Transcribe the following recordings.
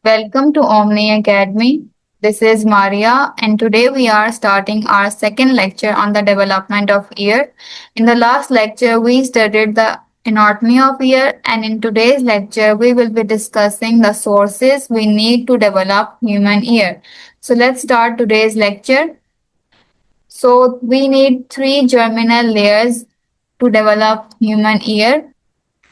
Welcome to Omni Academy. This is Maria, and today we are starting our second lecture on the development of ear. In the last lecture, we studied the anatomy of ear, and in today's lecture, we will be discussing the sources we need to develop human ear. So let's start today's lecture. So we need three germinal layers to develop human ear.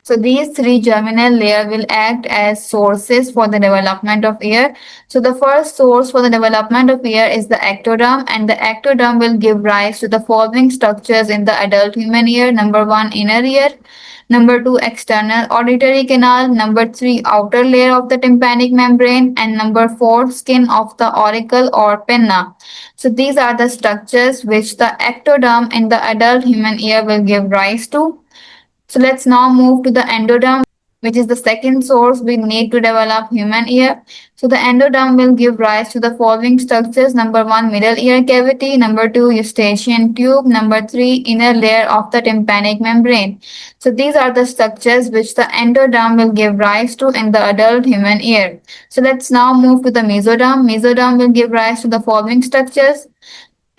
So these three germinal layer will act as sources for the development of ear. So the first source for the development of ear is the ectoderm, and the ectoderm will give rise to the following structures in the adult human ear. Number one, inner ear. Number two, external auditory canal. Number three, outer layer of the tympanic membrane. And number four, skin of the auricle or pinna. So these are the structures which the ectoderm in the adult human ear will give rise to. So let's now move to the endoderm, which is the second source we need to develop human ear. So the endoderm will give rise to the following structures. Number one, middle ear cavity. Number two, eustachian tube. Number three, inner layer of the tympanic membrane. So these are the structures which the endoderm will give rise to in the adult human ear. So let's now move to the mesoderm. Mesoderm will give rise to the following structures.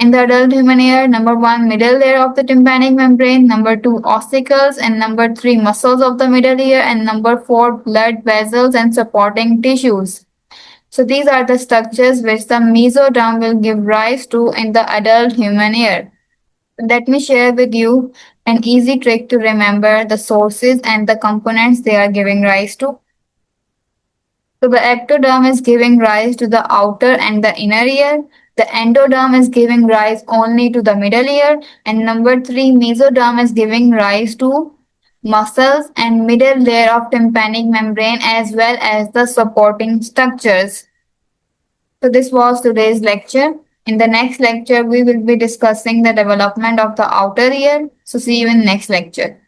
In the adult human ear, number one, middle layer of the tympanic membrane, number two, ossicles, and number three, muscles of the middle ear, and number four, blood vessels and supporting tissues. So these are the structures which the mesoderm will give rise to in the adult human ear. Let me share with you an easy trick to remember the sources and the components they are giving rise to. So the ectoderm is giving rise to the outer and the inner ear. The endoderm is giving rise only to the middle ear. And number three, mesoderm is giving rise to muscles and middle layer of tympanic membrane as well as the supporting structures. So this was today's lecture. In the next lecture, we will be discussing the development of the outer ear. So see you in next lecture.